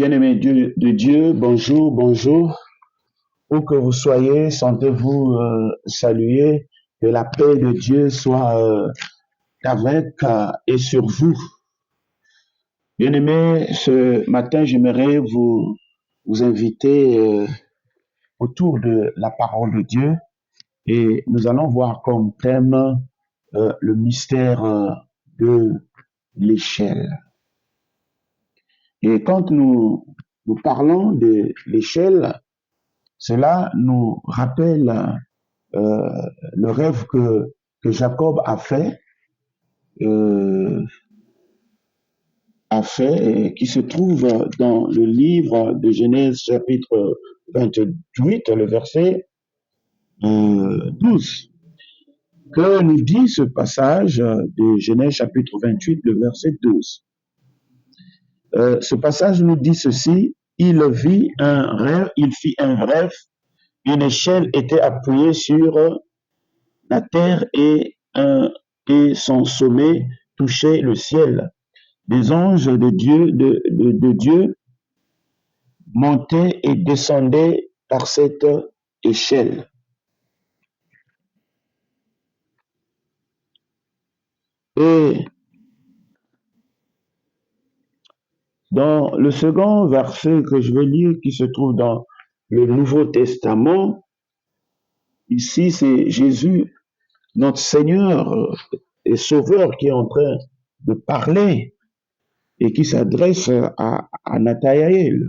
Bien-aimé de Dieu, bonjour, bonjour. Où que vous soyez, sentez-vous saluer, que la paix de Dieu soit avec et sur vous. Bien-aimé, ce matin, j'aimerais vous inviter autour de la parole de Dieu et nous allons voir comme thème le mystère de l'échelle. Et quand nous parlons de l'échelle, cela nous rappelle euh, le rêve que Jacob euh, a fait et qui se trouve dans le livre de Genèse chapitre 28, le verset 12. Que nous dit ce passage de Genèse chapitre 28, le verset 12? Ce passage nous dit ceci: il fit un rêve, une échelle était appuyée sur la terre et son sommet touchait le ciel. Les anges de Dieu montaient et descendaient par cette échelle. Et dans le second verset que je vais lire, qui se trouve dans le Nouveau Testament, ici c'est Jésus, notre Seigneur et Sauveur, qui est en train de parler et qui s'adresse à Nathanaël.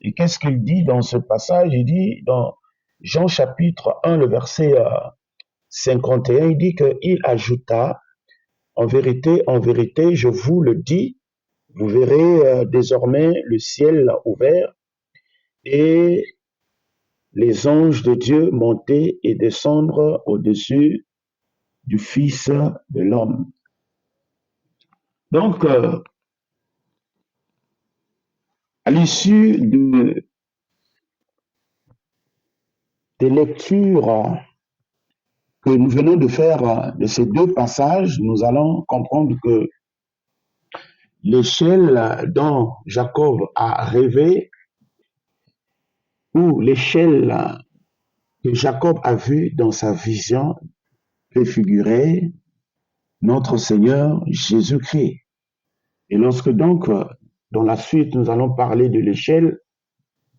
Et qu'est-ce qu'il dit dans ce passage? Il dit dans Jean chapitre 1, le verset 51, il dit qu'il ajouta, en vérité, je vous le dis, vous verrez désormais le ciel ouvert et les anges de Dieu monter et descendre au-dessus du Fils de l'homme. Donc, à l'issue des lectures que nous venons de faire de ces deux passages, nous allons comprendre que l'échelle dont Jacob a rêvé, ou l'échelle que Jacob a vue dans sa vision, peut figurer notre Seigneur Jésus-Christ. Et lorsque donc, dans la suite, nous allons parler de l'échelle,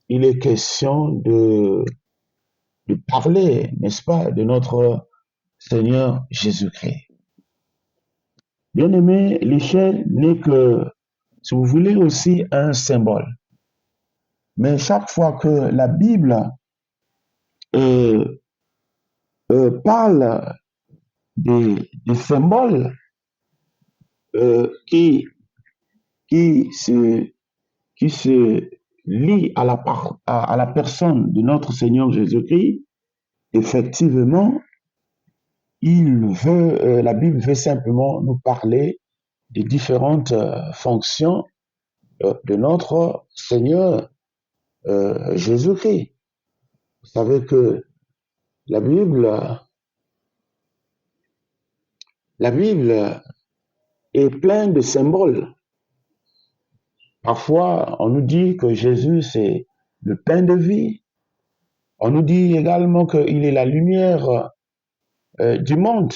il est question de parler, n'est-ce pas, de notre Seigneur Jésus-Christ. Bien aimé, l'échelle n'est que, si vous voulez, aussi un symbole. Mais chaque fois que la Bible euh, parle des symboles euh, qui, qui, se, qui se lient à la personne de notre Seigneur Jésus-Christ, effectivement, la Bible veut simplement nous parler des différentes fonctions de notre Seigneur Jésus-Christ. Vous savez que la Bible, la Bible est pleine de symboles. Parfois, on nous dit que Jésus, c'est le pain de vie. On nous dit également qu'il est la lumière du monde.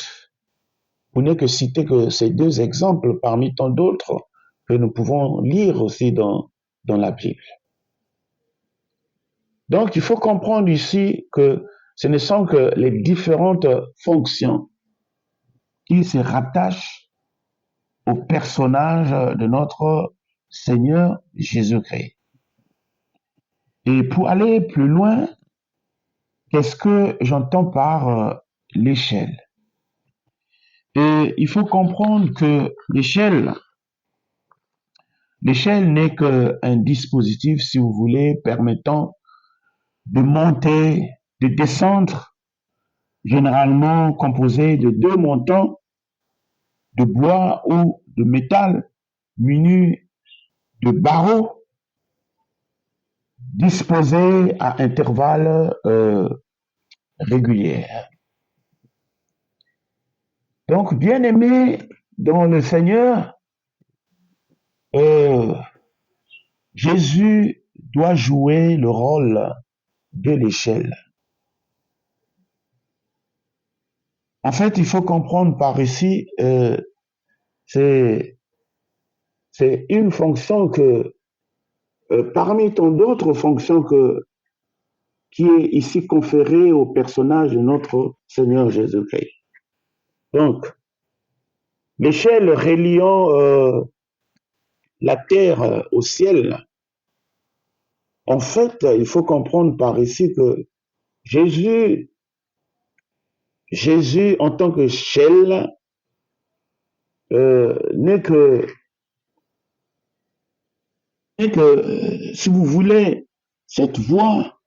Vous n'êtes que citer que ces deux exemples parmi tant d'autres que nous pouvons lire aussi dans la Bible. Donc, il faut comprendre ici que ce ne sont que les différentes fonctions qui se rattachent au personnage de notre Seigneur Jésus-Christ. Et pour aller plus loin, qu'est-ce que j'entends par l'échelle? Et il faut comprendre que l'échelle n'est qu'un dispositif, si vous voulez, permettant de monter, de descendre, généralement composé de deux montants de bois ou de métal munis de barreaux disposés à intervalles réguliers. Donc, bien aimé dans le Seigneur, Jésus doit jouer le rôle de l'échelle. En fait, il faut comprendre par ici, c'est une fonction que, parmi tant d'autres fonctions qui est ici conférée au personnage de notre Seigneur Jésus-Christ. Donc, l'échelle reliant la terre au ciel, en fait, il faut comprendre par ici que Jésus, en tant qu'échelle, n'est que, si vous voulez, cette voie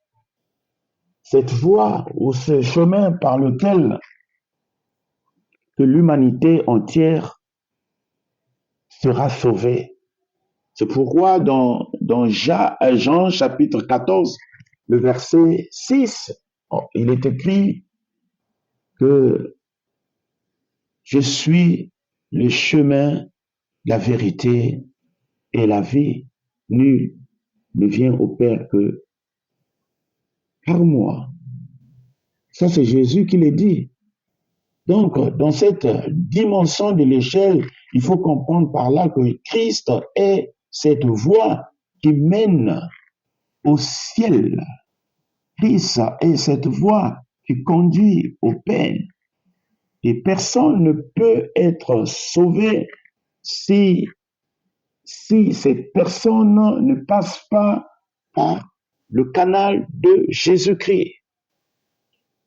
ou ce chemin par lequel que l'humanité entière sera sauvée. C'est pourquoi dans Jean chapitre 14, le verset 6, il est écrit que je suis le chemin, la vérité et la vie. Nul ne vient au Père que par moi. Ça, c'est Jésus qui l'a dit. Donc, dans cette dimension de l'échelle, il faut comprendre par là que Christ est cette voie qui mène au ciel. Christ est cette voie qui conduit au Père. Et personne ne peut être sauvé si cette personne ne passe pas par le canal de Jésus-Christ.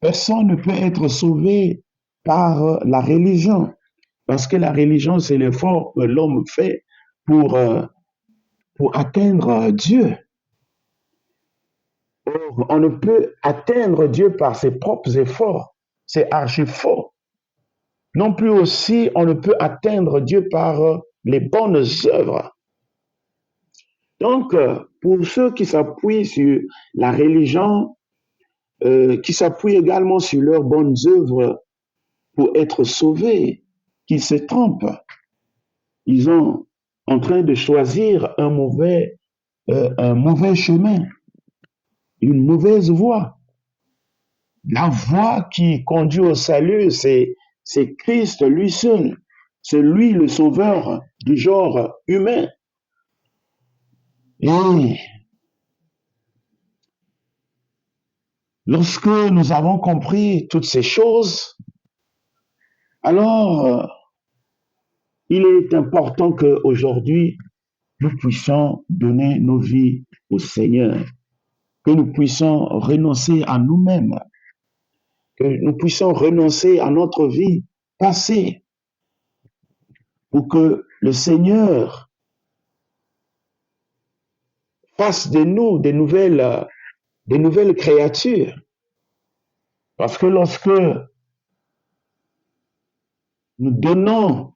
Personne ne peut être sauvé par la religion, parce que la religion, c'est l'effort que l'homme fait pour atteindre Dieu. Or, on ne peut atteindre Dieu par ses propres efforts. C'est archi faux. Non plus aussi, on ne peut atteindre Dieu par les bonnes œuvres. Donc, pour ceux qui s'appuient sur la religion, qui s'appuient également sur leurs bonnes œuvres pour être sauvés, qu'ils se trompent. Ils sont en train de choisir un mauvais chemin, une mauvaise voie. La voie qui conduit au salut, c'est Christ lui seul. C'est lui le sauveur du genre humain. Et lorsque nous avons compris toutes ces choses, alors il est important qu'aujourd'hui, nous puissions donner nos vies au Seigneur, que nous puissions renoncer à nous-mêmes, que nous puissions renoncer à notre vie passée, pour que le Seigneur fasse de nous des nouvelles créatures. Parce que lorsque nous donnons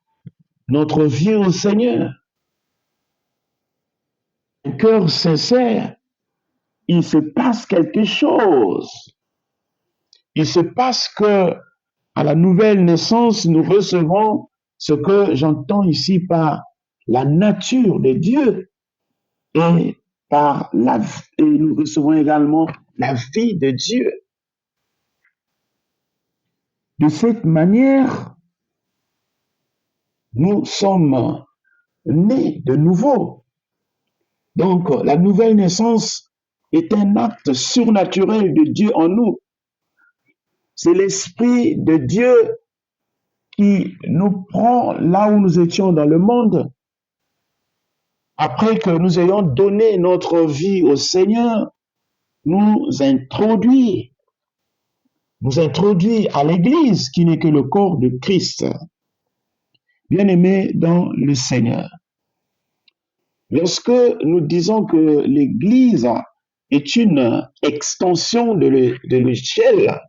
notre vie au Seigneur, un cœur sincère, il se passe quelque chose. Il se passe que à la nouvelle naissance, nous recevons ce que j'entends ici par la nature de Dieu et nous recevons également la vie de Dieu. De cette manière, nous sommes nés de nouveau. Donc, la nouvelle naissance est un acte surnaturel de Dieu en nous. C'est l'Esprit de Dieu qui nous prend là où nous étions dans le monde. Après que nous ayons donné notre vie au Seigneur, nous introduit à l'Église qui n'est que le corps de Christ. Bien-aimés dans le Seigneur, lorsque nous disons que l'Église est une extension de l'échelle,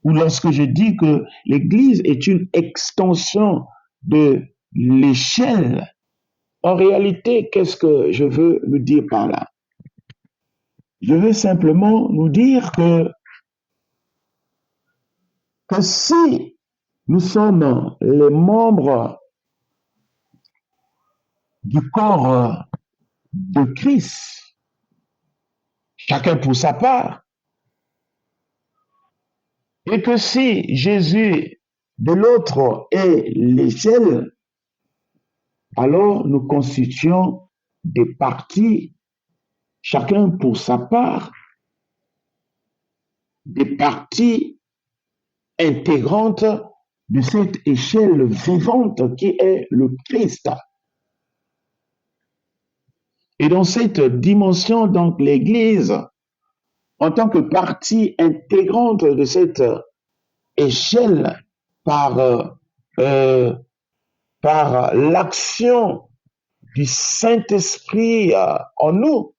ou lorsque je dis que l'Église est une extension de l'échelle, en réalité, qu'est-ce que je veux nous dire par là? Je veux simplement nous dire que si nous sommes les membres du corps de Christ, chacun pour sa part. Et que si Jésus de l'autre est l'échelle, alors nous constituons des parties, chacun pour sa part, des parties intégrantes de cette échelle vivante qui est le Christ. Et dans cette dimension, donc, l'Église, en tant que partie intégrante de cette échelle, par, par l'action du Saint-Esprit en nous,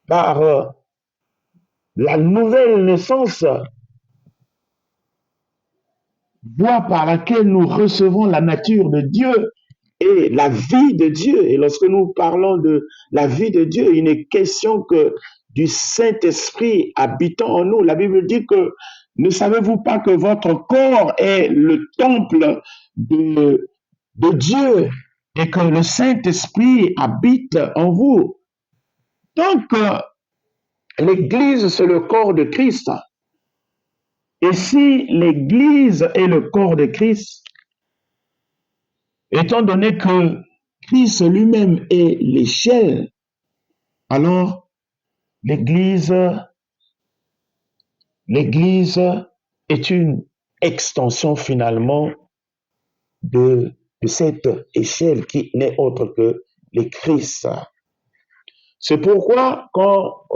par la nouvelle naissance, voie par laquelle nous recevons la nature de Dieu et la vie de Dieu. Et lorsque nous parlons de la vie de Dieu, il n'est question que du Saint-Esprit habitant en nous. La Bible dit que ne savez-vous pas que votre corps est le temple de Dieu et que le Saint-Esprit habite en vous? Donc, l'Église, c'est le corps de Christ. Et si l'Église est le corps de Christ, étant donné que Christ lui-même est l'échelle, alors l'Église est une extension finalement de cette échelle qui n'est autre que le Christ. C'est pourquoi quand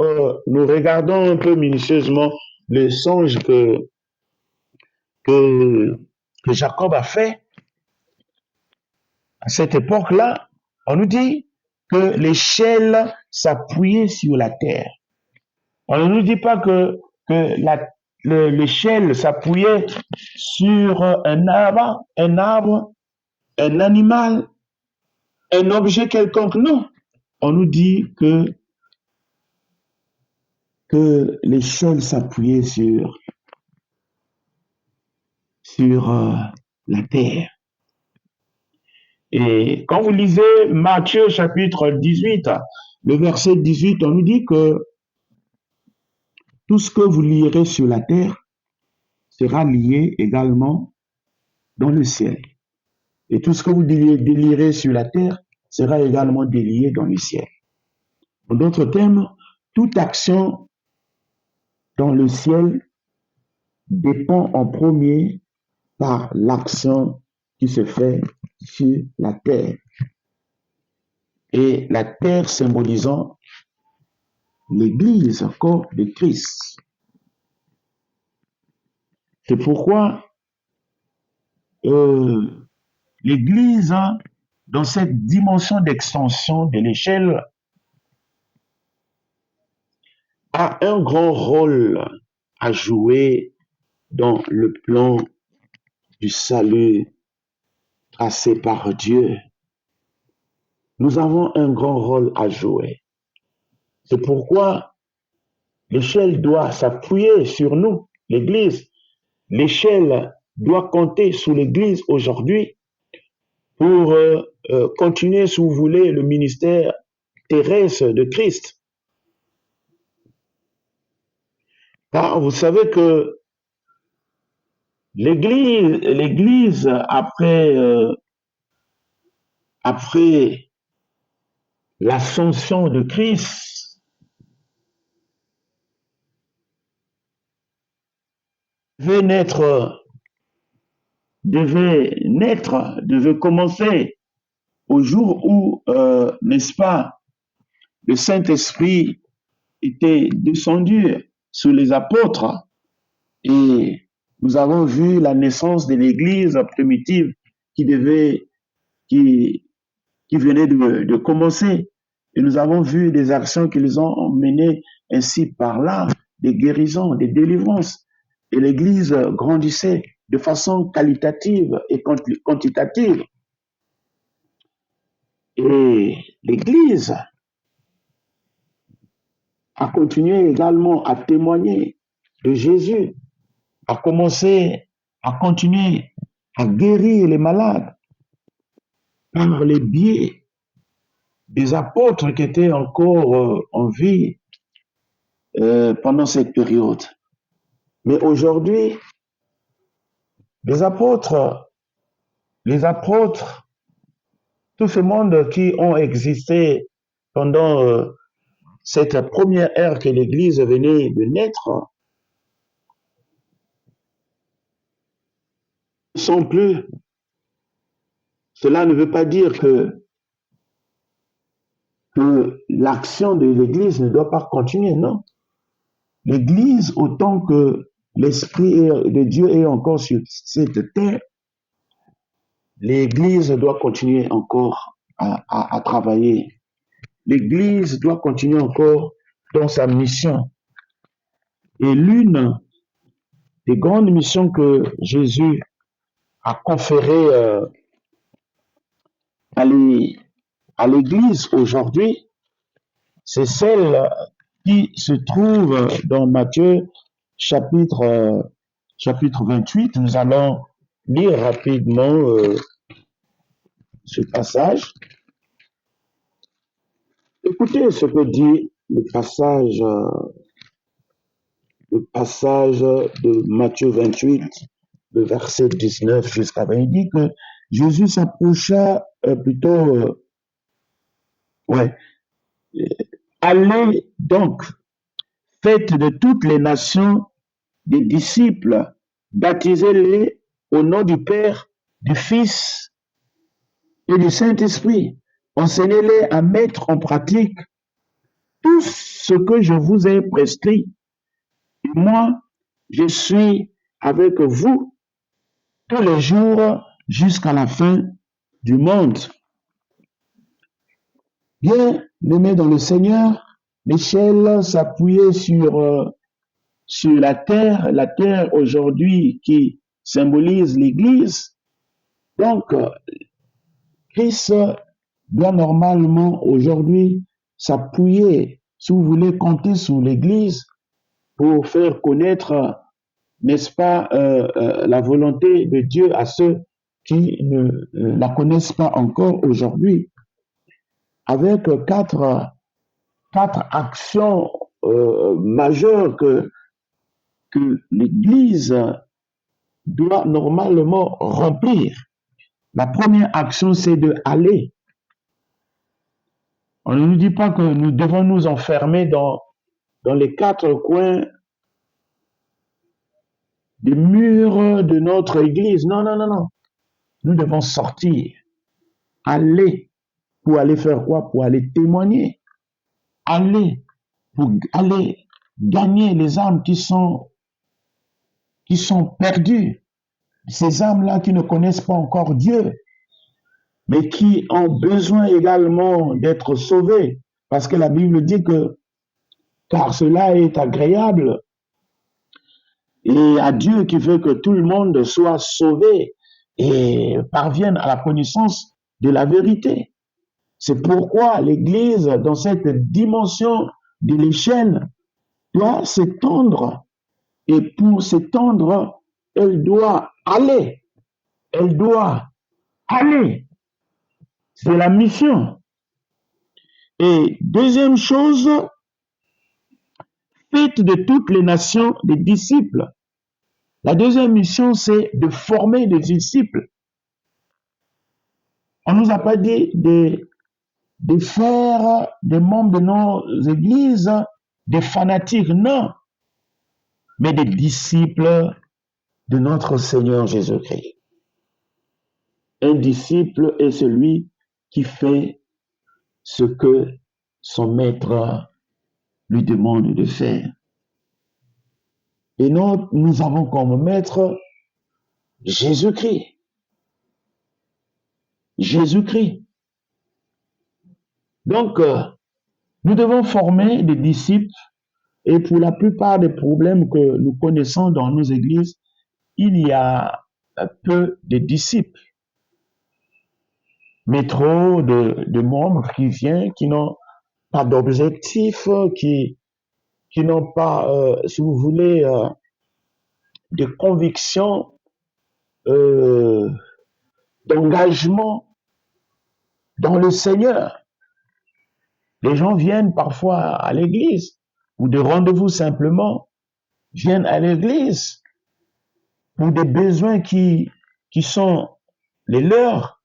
nous regardons un peu minutieusement le songe que Jacob a fait, à cette époque-là, on nous dit que l'échelle s'appuyait sur la terre. On ne nous dit pas que l'échelle s'appuyait sur un arbre, un animal, un objet quelconque. Non. On nous dit que l'échelle s'appuyait sur la terre. Et quand vous lisez Matthieu chapitre 18, le verset 18, on nous dit que tout ce que vous lirez sur la terre sera lié également dans le ciel. Et tout ce que vous délirez sur la terre sera également délié dans le ciel. En d'autres termes, toute action dans le ciel dépend en premier par l'action qui se fait sur la terre. Et la terre symbolisant l'Église, corps de Christ. C'est pourquoi l'Église, dans cette dimension d'extension de l'échelle, a un grand rôle à jouer dans le plan du salut tracé par Dieu. Nous avons un grand rôle à jouer. C'est pourquoi l'échelle doit s'appuyer sur nous, l'Église. L'échelle doit compter sur l'Église aujourd'hui pour continuer, si vous voulez, le ministère terrestre de Christ. Car vous savez que l'Église après l'ascension de Christ, devait commencer au jour où, n'est-ce pas, le Saint-Esprit était descendu sur les apôtres et nous avons vu la naissance de l'Église primitive qui venait de commencer. Et nous avons vu des actions qu'ils ont menées ainsi par là, des guérisons, des délivrances. Et l'Église grandissait de façon qualitative et quantitative. Et l'Église a continué également à témoigner de Jésus, a continué à guérir les malades par les biais des apôtres qui étaient encore en vie pendant cette période. Mais aujourd'hui, les apôtres, tout ce monde qui ont existé pendant cette première ère que l'Église venait de naître, ne sont plus. Cela ne veut pas dire que l'action de l'Église ne doit pas continuer, non. L'Église, autant que l'Esprit de Dieu est encore sur cette terre, l'Église doit continuer encore à travailler. L'Église doit continuer encore dans sa mission. Et l'une des grandes missions que Jésus a conférées à l'Église aujourd'hui, c'est celle qui se trouve dans Matthieu chapitre 28. Nous allons lire rapidement ce passage. Écoutez ce que dit le passage de Matthieu 28, le verset 19 jusqu'à 20. Il dit que Jésus s'approcha allez donc, faites de toutes les nations des disciples, baptisez-les au nom du Père, du Fils et du Saint-Esprit. Enseignez-les à mettre en pratique tout ce que je vous ai prescrit. Et moi, je suis avec vous tous les jours jusqu'à la fin du monde. Bien aimé dans le Seigneur, l'échelle s'appuyait sur la terre aujourd'hui qui symbolise l'Église. Donc, Christ doit normalement aujourd'hui s'appuyer, si vous voulez, compter sur l'Église pour faire connaître, n'est-ce pas, la volonté de Dieu à ceux qui ne la connaissent pas encore aujourd'hui, avec quatre actions majeures que l'Église doit normalement remplir. La première action, c'est de aller. On ne nous dit pas que nous devons nous enfermer dans les quatre coins des murs de notre église. Non, non, non, non. Nous devons sortir. Aller. Pour aller faire quoi? Pour aller témoigner. Aller. Pour aller gagner les âmes qui sont perdues. Ces âmes-là qui ne connaissent pas encore Dieu, mais qui ont besoin également d'être sauvées. Parce que la Bible dit que car cela est agréable et à Dieu qui veut que tout le monde soit sauvé et parvienne à la connaissance de la vérité. C'est pourquoi l'Église, dans cette dimension de l'échelle, doit s'étendre. Et pour s'étendre, elle doit aller. Elle doit aller. C'est la mission. Et deuxième chose, faites de toutes les nations des disciples. La deuxième mission, c'est de former des disciples. On ne nous a pas dit de faire des membres de nos églises des fanatiques, non, mais des disciples de notre Seigneur Jésus-Christ. Un disciple est celui qui fait ce que son maître lui demande de faire. Et nous avons comme maître Jésus-Christ. Jésus-Christ. Donc, nous devons former des disciples et pour la plupart des problèmes que nous connaissons dans nos églises, il y a peu de disciples, mais trop de membres qui viennent, qui n'ont pas d'objectif, qui n'ont pas, si vous voulez, de conviction, d'engagement dans le Seigneur. Les gens viennent parfois à l'église ou de rendez-vous simplement, viennent à l'église pour des besoins qui sont les leurs,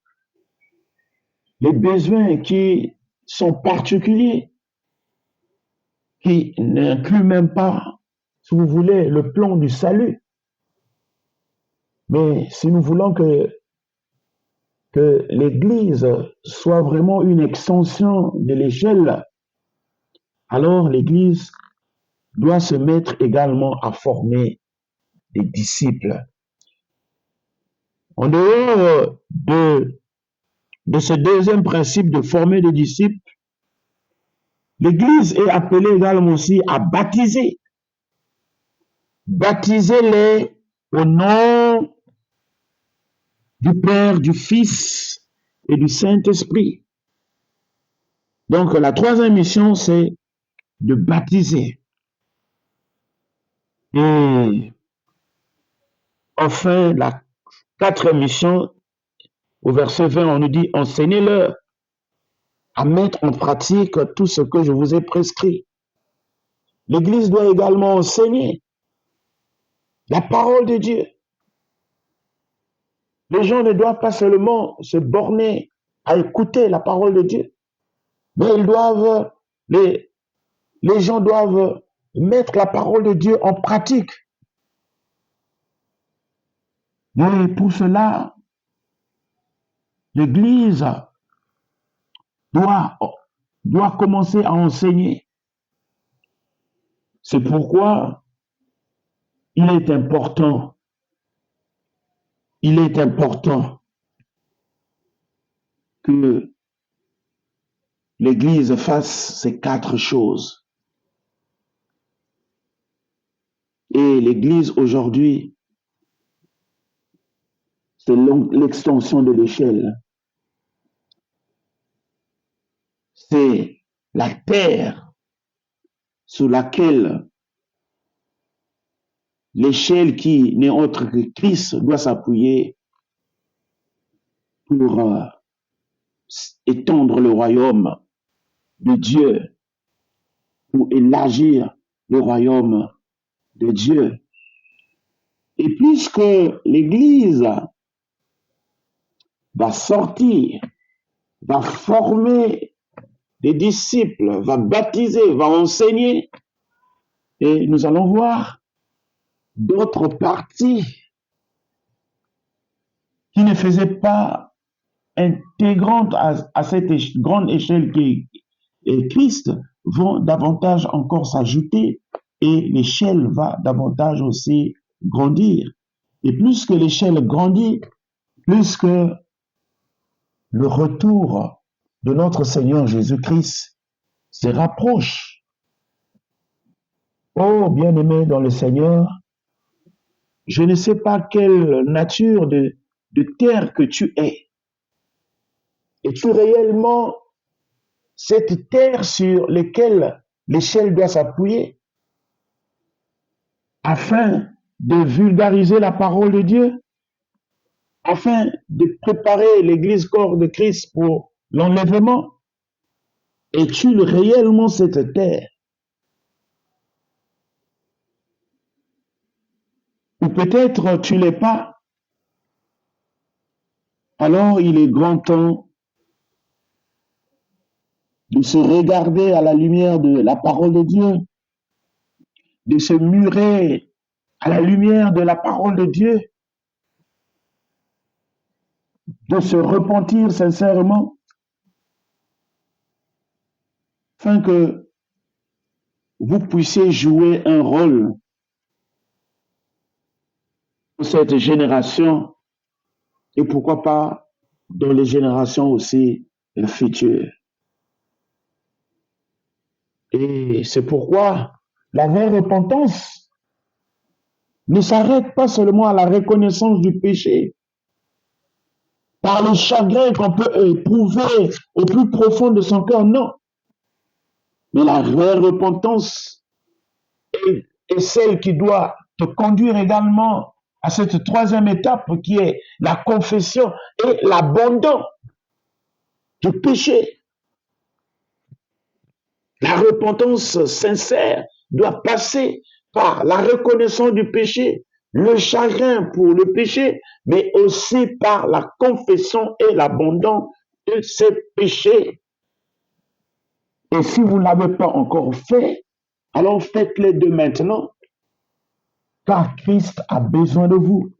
les besoins qui sont particuliers, qui n'incluent même pas, si vous voulez, le plan du salut. Mais si nous voulons que l'Église soit vraiment une extension de l'échelle, alors l'Église doit se mettre également à former des disciples. En dehors de ce deuxième principe de former des disciples, l'Église est appelée également aussi à baptiser. Baptisez-les au nom du Père, du Fils et du Saint-Esprit. Donc la troisième mission, c'est de baptiser. Et enfin, la quatrième mission, au verset 20, on nous dit, enseignez-leur à mettre en pratique tout ce que je vous ai prescrit. L'Église doit également enseigner la parole de Dieu. Les gens ne doivent pas seulement se borner à écouter la parole de Dieu, mais les gens doivent mettre la parole de Dieu en pratique. Et pour cela, l'Église doit commencer à enseigner. C'est pourquoi il est important que l'Église fasse ces 4 choses. Et l'Église aujourd'hui, c'est l'extension de l'échelle. C'est la terre sur laquelle l'échelle qui n'est autre que Christ doit s'appuyer pour étendre le royaume de Dieu, pour élargir le royaume de Dieu. Et puisque l'Église va sortir, va former des disciples, va baptiser, va enseigner, et nous allons voir d'autres parties qui ne faisaient pas intégrantes à cette grande échelle qui est Christ vont davantage encore s'ajouter et l'échelle va davantage aussi grandir. Et plus que l'échelle grandit, plus que le retour de notre Seigneur Jésus-Christ se rapproche. Oh, bien-aimé dans le Seigneur, je ne sais pas quelle nature de terre que tu es. Es-tu réellement cette terre sur laquelle l'échelle doit s'appuyer afin de vulgariser la parole de Dieu, afin de préparer l'Église corps de Christ pour l'enlèvement? Es-tu réellement cette terre? Ou peut-être tu l'es pas. Alors il est grand temps de se regarder à la lumière de la parole de Dieu, de se murer à la lumière de la parole de Dieu, de se repentir sincèrement, afin que vous puissiez jouer un rôle dans cette génération et pourquoi pas dans les générations aussi futures. Et c'est pourquoi la vraie repentance ne s'arrête pas seulement à la reconnaissance du péché, par le chagrin qu'on peut éprouver au plus profond de son cœur, non. Mais la vraie repentance est celle qui doit te conduire également à cette troisième étape qui est la confession et l'abandon du péché. La repentance sincère doit passer par la reconnaissance du péché, le chagrin pour le péché, mais aussi par la confession et l'abandon de ces péchés. Et si vous ne l'avez pas encore fait, alors faites-les de maintenant, car Christ a besoin de vous.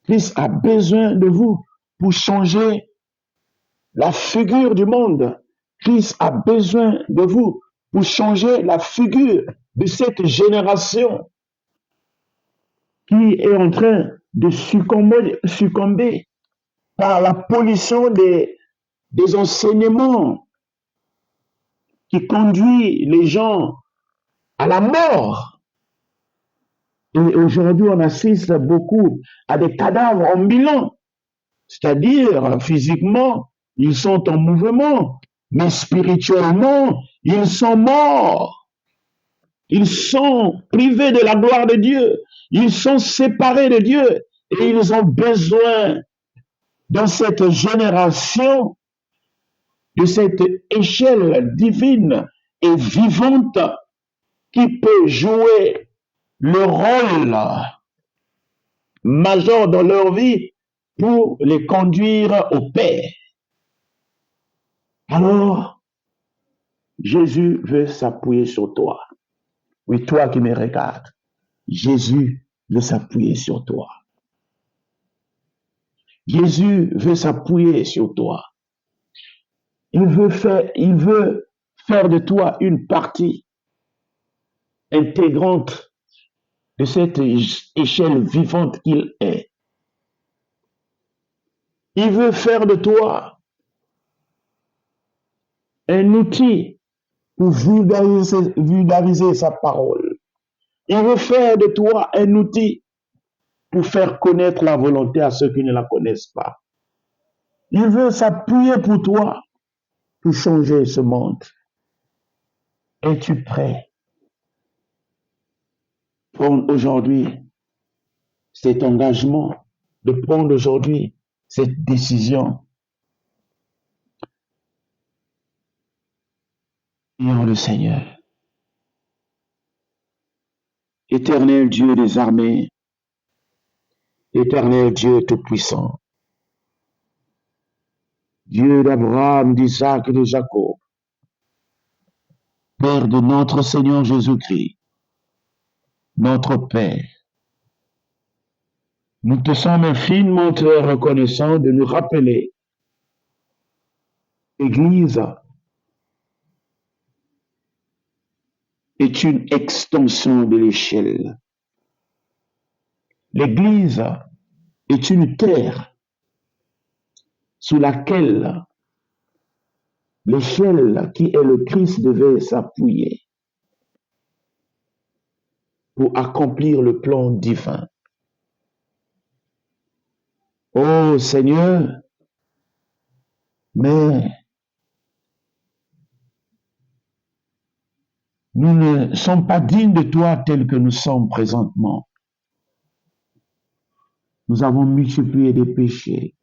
Christ a besoin de vous pour changer la figure du monde. Christ a besoin de vous pour changer la figure de cette génération qui est en train de succomber par la pollution des enseignements qui conduit les gens à la mort. Et aujourd'hui, on assiste beaucoup à des cadavres ambulants, c'est-à-dire physiquement, ils sont en mouvement, mais spirituellement, ils sont morts. Ils sont privés de la gloire de Dieu. Ils sont séparés de Dieu et ils ont besoin dans cette génération de cette échelle divine et vivante qui peut jouer le rôle majeur dans leur vie pour les conduire au Père. Alors, Jésus veut s'appuyer sur toi. Oui, toi qui me regardes, Jésus veut s'appuyer sur toi. Jésus veut s'appuyer sur toi. Il veut faire de toi une partie intégrante de cette échelle vivante qu'il est. Il veut faire de toi un outil pour vulgariser sa parole. Il veut faire de toi un outil pour faire connaître la volonté à ceux qui ne la connaissent pas. Il veut s'appuyer pour toi pour changer ce monde. Es-tu prêt? Prendre aujourd'hui cet engagement, de prendre aujourd'hui cette décision. Prions le Seigneur. Éternel Dieu des armées, éternel Dieu tout-puissant, Dieu d'Abraham, d'Isaac et de Jacob, Père de notre Seigneur Jésus-Christ, notre Père, nous te sommes infiniment très reconnaissants de nous rappeler l'Église est une extension de l'échelle. L'Église est une terre sous laquelle l'échelle qui est le Christ devait s'appuyer pour accomplir le plan divin. Oh Seigneur, mais nous ne sommes pas dignes de toi tels que nous sommes présentement. Nous avons multiplié des péchés.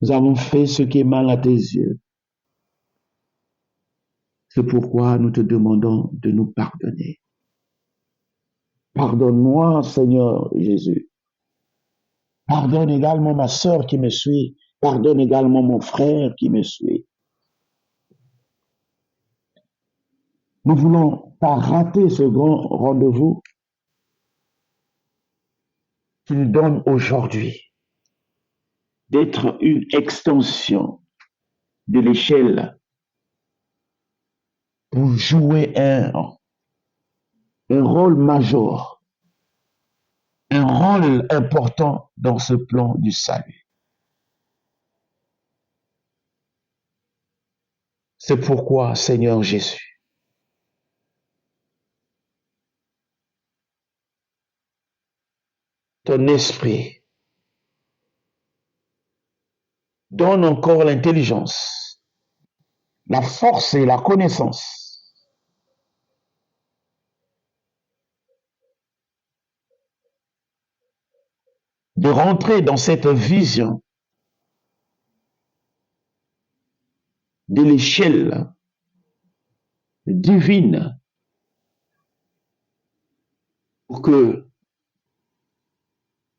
Nous avons fait ce qui est mal à tes yeux. C'est pourquoi nous te demandons de nous pardonner. Pardonne-moi, Seigneur Jésus. Pardonne également ma sœur qui me suit. Pardonne également mon frère qui me suit. Nous ne voulons pas rater ce grand rendez-vous. Tu nous donnes aujourd'hui d'être une extension de l'échelle pour jouer un rôle majeur, un rôle important dans ce plan du salut. C'est pourquoi, Seigneur Jésus, ton esprit donne encore l'intelligence, la force et la connaissance de rentrer dans cette vision de l'échelle divine pour que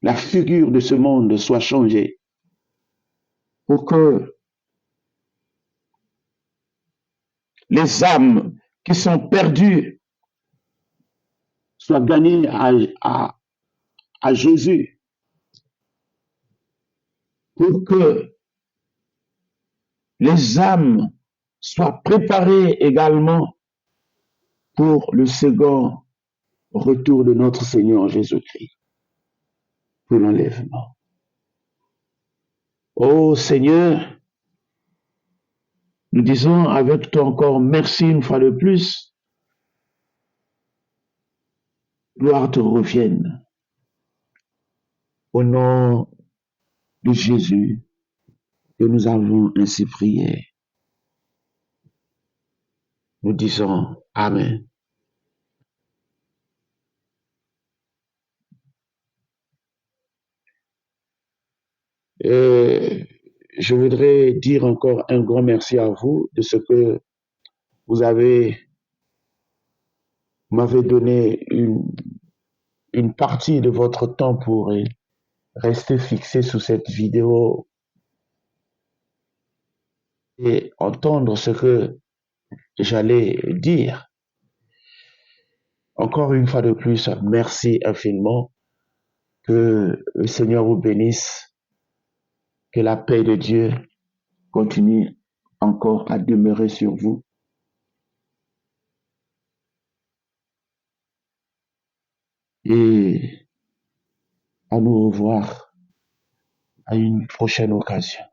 la figure de ce monde soit changée, pour que les âmes qui sont perdues soient gagnées à Jésus, pour que les âmes soient préparées également pour le second retour de notre Seigneur Jésus-Christ, pour l'enlèvement. Ô Seigneur, nous disons avec toi encore merci une fois de plus. Gloire te revienne. Au nom de Jésus, que nous avons ainsi prié. Nous disons Amen. Et je voudrais dire encore un grand merci à vous de ce que vous m'avez donné une partie de votre temps pour rester fixé sur cette vidéo et entendre ce que j'allais dire. Encore une fois de plus, merci infiniment. Que le Seigneur vous bénisse. Que la paix de Dieu continue encore à demeurer sur vous. Et à nous revoir à une prochaine occasion.